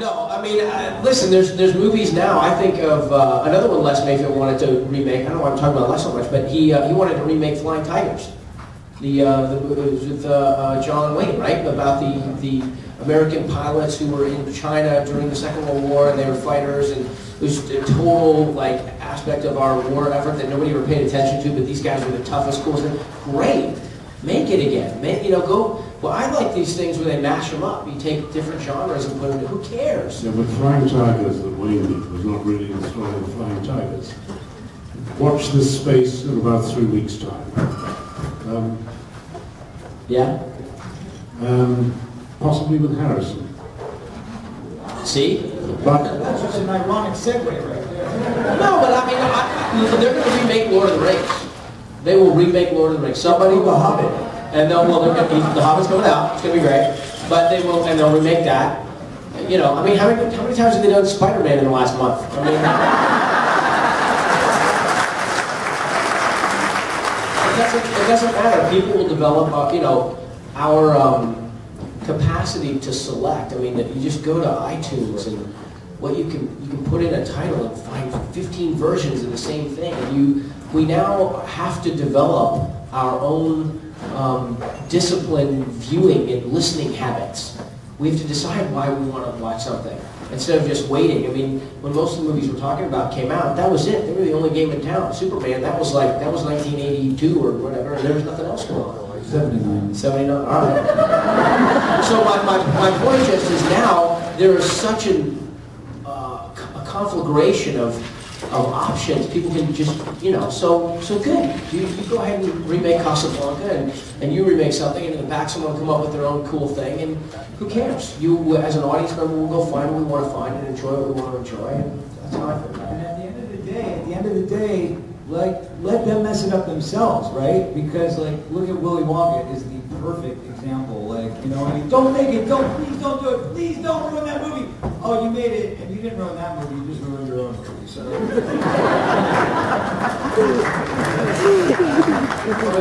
No, I mean, listen, there's movies now. I think of another one Les Mayfield wanted to remake. I don't know why I'm talking about Les so much, but he wanted to remake Flying Tigers. It was with John Wayne, right? About the American pilots who were in China during the Second World War, and they were fighters, and it was a total like aspect of our war effort that nobody ever paid attention to. But these guys were the toughest, coolest. Great, make it again. Go. Well, I like these things where they mash them up. You take different genres and put them in. Who cares? Yeah, but Flying Tigers that Wayne did was not really the story of Flying Tigers. Watch this space in about 3 weeks' time. Yeah? Possibly with Harrison. See? But that's just an ironic segue right there. No, but I mean, they're going to remake Lord of the Rings. They will remake Lord of the Rings. Somebody will Hobbit. And they'll, the Hobbit's coming out. It's going to be great. But they will, and they'll remake that. You know, I mean, how many times have they done Spider-Man in the last month? I mean, it doesn't matter. People will develop, our capacity to select. I mean, you just go to iTunes and what you can put in a title and find 15 versions of the same thing. And we now have to develop our own disciplined viewing and listening habits. We have to decide why we want to watch something instead of just waiting. I mean, when most of the movies we're talking about came out, that was it. They were the only game in town. Superman, that was 1982 or whatever, and there was nothing else going on. 79. 79. All right. So my point just is now there is such a conflagration of options. People can just, so good. You go ahead and remake Casablanca and you remake something, and in the back someone will come up with their own cool thing, and who cares? You, as an audience member, will go find what we want to find and enjoy what we want to enjoy, and that's how I feel about it. And at the end of the day, let them mess it up themselves, right? Because look at Willy Wonka is the perfect example. I mean, don't make it, please don't do it, please don't ruin that movie. Oh, you made it, and you didn't ruin that movie, you just ruined your own movie. So.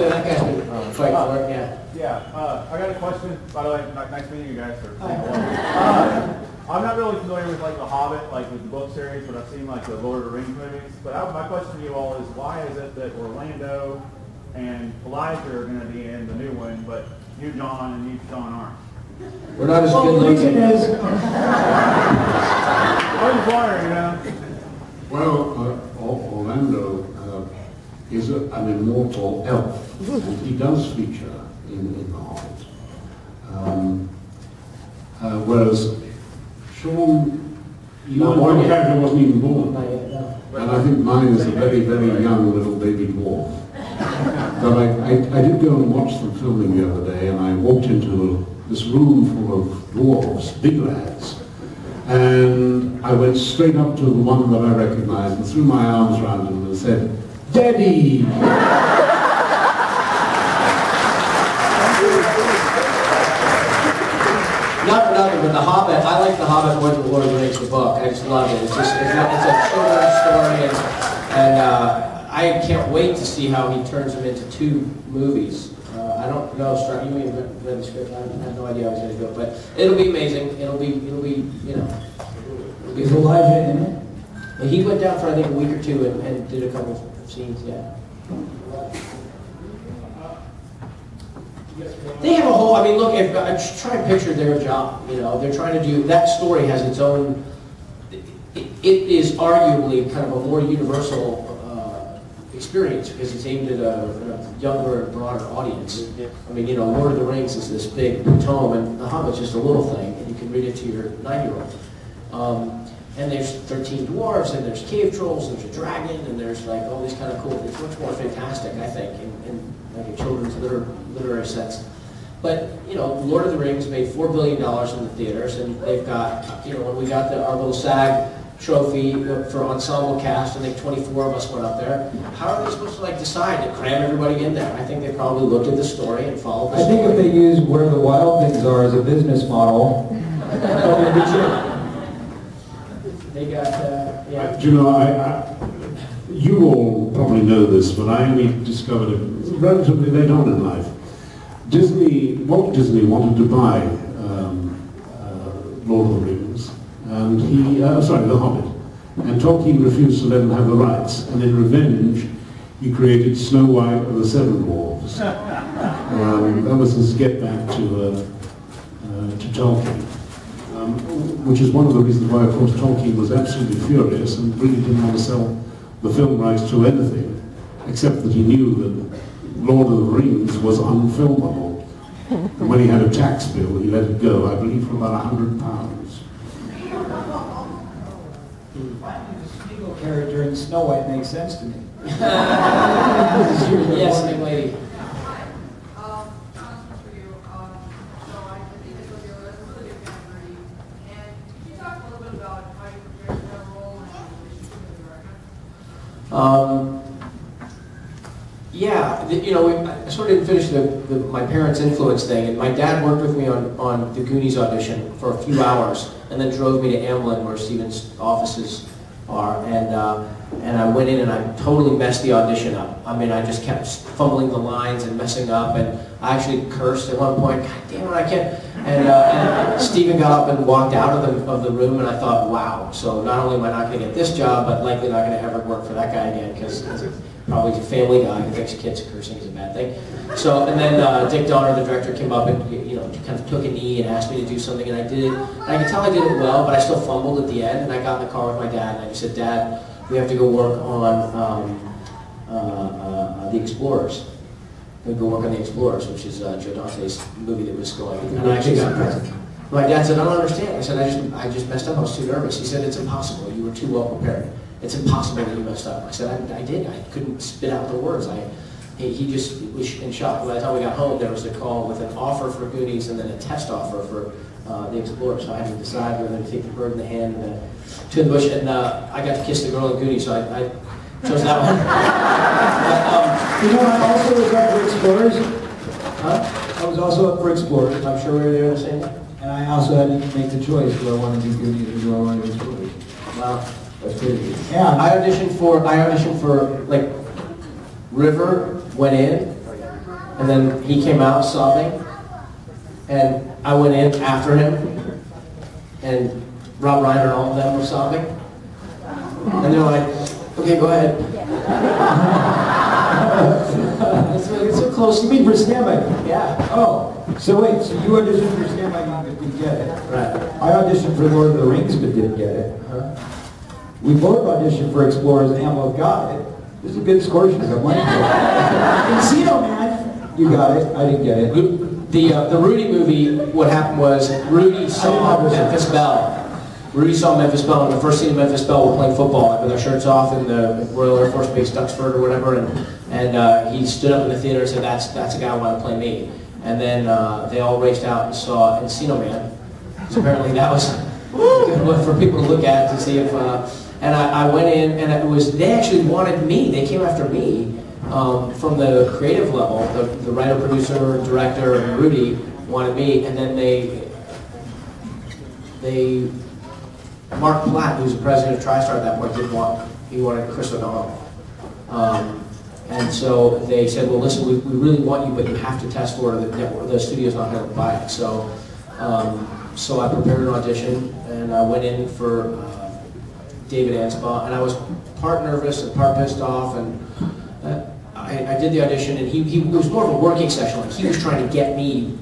That guy's been fighting for it, yeah. Yeah, I got a question. By the way, nice meeting you guys. I'm not really familiar with The Hobbit, with the book series, but I've seen the Lord of the Rings movies. But my question to you all is, why is it that Orlando and Elijah are going to be in the new one, but you, John, and you, Sean, aren't? We're not as good looking. The reason is, I was wondering, well, Orlando is an immortal elf, and he does feature in The Hobbit. Whereas Sean, one character wasn't even born. And I think mine is a very, very young little baby dwarf. But I did go and watch them filming the other day, and I walked into this room full of dwarves, big lads. And I went straight up to the one that I recognized and threw my arms around him and said, "Daddy!" Not for nothing, but The Hobbit, I like The Hobbit more than The Lord of the Rings, the book. I just love it. It's a children's story, and I can't wait to see how he turns them into 2 movies. I don't know, you may have read the script, I have no idea how he's going to do it, but it'll be amazing. It'll be is Elijah in it? He went down for I think a week or 2 and did a couple of scenes, yeah. They have a whole, I mean, look, if I try and picture their job, they're trying to do, that story has its own, it is arguably kind of a more universal experience because it's aimed at a younger and broader audience. I mean, Lord of the Rings is this big tome, and The Hobbit's just a little thing, and you can read it to your 9-year-old. And there's 13 dwarves, and there's cave trolls, and there's a dragon, and there's all these kind of cool, it's much more fantastic, I think, in a children's literary sense. But, Lord of the Rings made $4 billion in the theaters, and they've got, when we got our little SAG trophy for ensemble cast, I think 24 of us went up there. How are they supposed to decide to cram everybody in there? I think they probably looked at the story and followed the story. I think if they use Where the Wild Things Are as a business model, probably be sure. They got, yeah. You all probably know this, but I only discovered it relatively late on in life. Walt Disney wanted to buy Lord of the Rings, and he, sorry, The Hobbit. And Tolkien refused to let him have the rights, and in revenge, he created Snow White and the Seven Dwarfs. That was his get back to Tolkien, which is one of the reasons why, of course, Tolkien was absolutely furious and really didn't want to sell the film rights to anything, except that he knew that Lord of the Rings was unfilmable. And when he had a tax bill, he let it go, I believe, for about £100. The Smeagol character in Snow White makes sense to me. Yes, young lady. Yeah, you know, I sort of didn't finish my parents' influence thing, and my dad worked with me on the Goonies audition for a few hours, and then drove me to Amblin, where Steven's offices are, and I went in and I totally messed the audition up. I mean, I just kept fumbling the lines and messing up, and I actually cursed at one point. God damn it, I can't. And Steven got up and walked out of the room, and I thought, wow. So not only am I not going to get this job, but likely not going to ever work for that guy again, because probably he's a family guy who thinks kids cursing is a bad thing. So, and then Dick Donner, the director, came up and, you know, kind of took a knee and asked me to do something, and I did it. And I could tell I did it well, but I still fumbled at the end, and I got in the car with my dad, and I just said, Dad, we have to go work on The Explorers. We go work on The Explorers, which is Joe Dante's movie that was going. And I actually got present. My dad said, I don't understand. I said, I just messed up. I was too nervous. He said, it's impossible. You were too well prepared. It's impossible that you messed up. I said, I did. I couldn't spit out the words. He just was in shock. By the time we got home, there was a call with an offer for Goonies and then a test offer for The Explorers. So I had to decide whether to take the bird in the hand and to the bush. And I got to kiss the girl in Goonies, so I chose that one. You know, I also was up for Explorers. Huh? I was also up for Explorers. I'm sure we were there the same day. And I also had to make the choice, do I want to do Goonies or do I want to do Explorers? Wow, that's pretty good. Yeah. I auditioned for like River went in, and then he came out sobbing, and I went in after him, and Rob Reiner and all of them were sobbing, and they're like, okay, go ahead. It's so close. You mean for Standby? Yeah. Oh, so wait, so you auditioned for Standby but didn't get it? Right. I auditioned for Lord of the Rings but didn't get it. Huh? We both auditioned for Explorers and both got it. This is a good score sheet. I'm like, Encino, man! You got it, I didn't get it. The Rudy movie, what happened was Rudy saw Memphis Belle. Rudy saw Memphis Belle, and the first scene of Memphis Belle, we're playing football, like with our shirts off in the Royal Air Force Base, Duxford or whatever, and he stood up in the theater and said, that's a guy who wanted to play me. And then they all raced out and saw Encino Man. So apparently that was a good one for people to look at to see if, and I went in, and it was, they actually wanted me, they came after me from the creative level, the writer, producer, director, and Rudy wanted me, and then they Mark Platt, who's the president of TriStar at that point, didn't want, he wanted Chris O'Donnell. And so they said, well, listen, we really want you, but you have to test order. The studio's not going to buy it. So so I prepared an audition, and I went in for David Anspaugh, and I was part nervous and part pissed off, and I did the audition, and it was more of a working session. Like, he was trying to get me,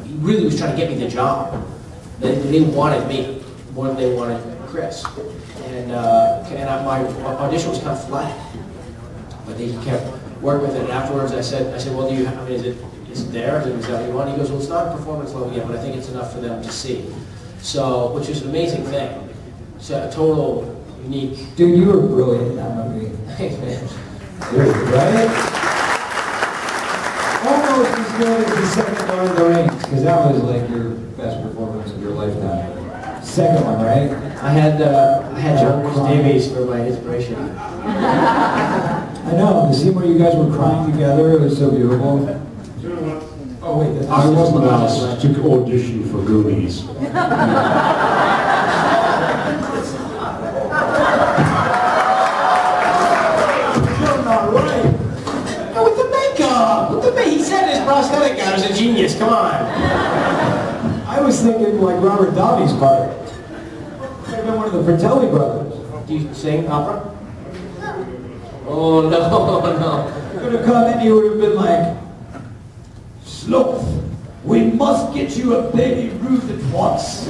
he really was trying to get me the job. They wanted me more than they wanted Chris. And my audition was kind of flat. But he kept working with it, and afterwards I said, well, is it there? Is that what you want? He goes, well, it's not a performance level yet, but I think it's enough for them to see. So, which is an amazing thing. It's a total unique. Dude, you were brilliant in that movie. Thanks, man. Right? Almost as good as the second Lord of the Rings, because that was like your best performance of your lifetime. Second one, right? I had John Davies for my inspiration. I know, the scene where you guys were crying together, it was so beautiful. Oh wait, that's I wasn't asked to audition for Goonies. You're not right. No, with the makeup! He said his prosthetic guy was a genius, come on! I was thinking like Robert Davies' part. Could have been Fratelli brothers. Do you sing opera? Oh no, no. Could have come in, he would have been like, Sloth, we must get you a baby Ruth at once.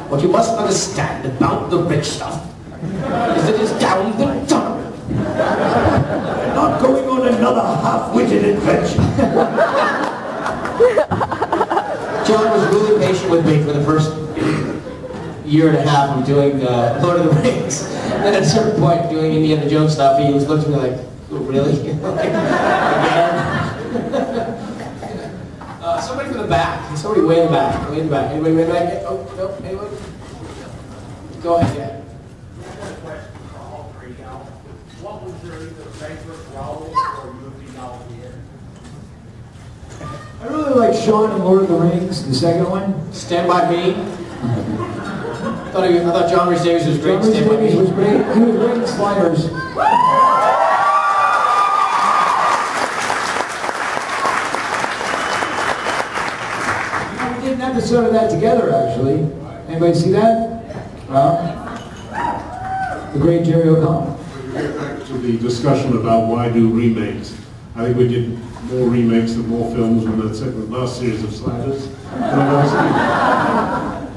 What you must understand about the rich stuff is it is down the tunnel. We're not going on another half-witted adventure. John was really patient with me for the first year and a half of doing Lord of the Rings. And then at a certain point, doing Indiana Jones stuff, he was looking at me like, oh, really? Again? Somebody from the back. Somebody way in the back. Way in the back. Anybody way in the back? Oh, no, anyone? Go ahead, yeah. I've got a question for all three y'all. What was your either favorite role or movie y'all did? I really like Sean in Lord of the Rings, the second one. Stand By Me. I thought John Rhys Davies was great. John Rhys Stand By Davies Me. was great. He was great in Sliders. We did an episode of that together, actually. Anybody see that? The great Jerry O'Connell. Back to the discussion about why do remakes. I think we did more remakes and more films in that last series of Sliders.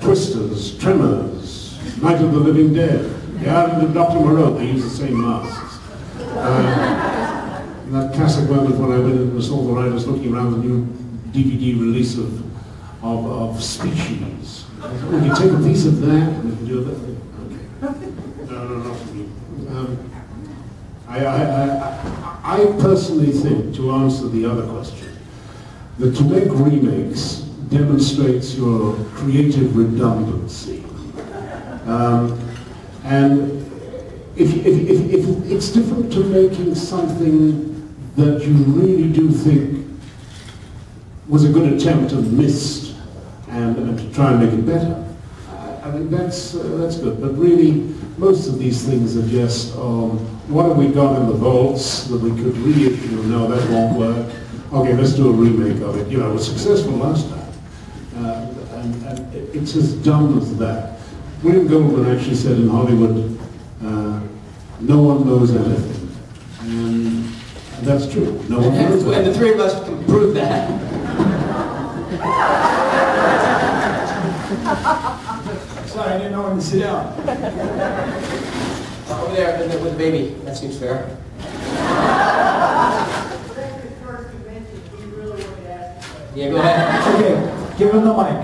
Twisters, Tremors, Night of the Living Dead. The Island of Dr. Moreau, they use the same masks. That classic moment when I went and saw the Ryhs looking around the new DVD release of Species. We can take a piece of that and we can do that. Okay. No, not for me. I personally think, to answer the other question, that to make remakes demonstrates your creative redundancy. And if it's different to making something that you really do think was a good attempt and missed, and to try and make it better. I mean, that's good. But really, most of these things are just, what have we got in the vaults that we could reissue? No, that won't work. Okay, let's do a remake of it. You know, it was successful last time. And it's as dumb as that. William Goldman actually said in Hollywood, no one knows anything. And that's true. No one knows anything. And the three of us can prove that. Sorry, I didn't know when to sit down. Over there with the baby. That seems fair. Yeah, go ahead. Okay, give him the mic.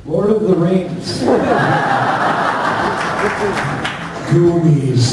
Lord of the Rings. Goonies.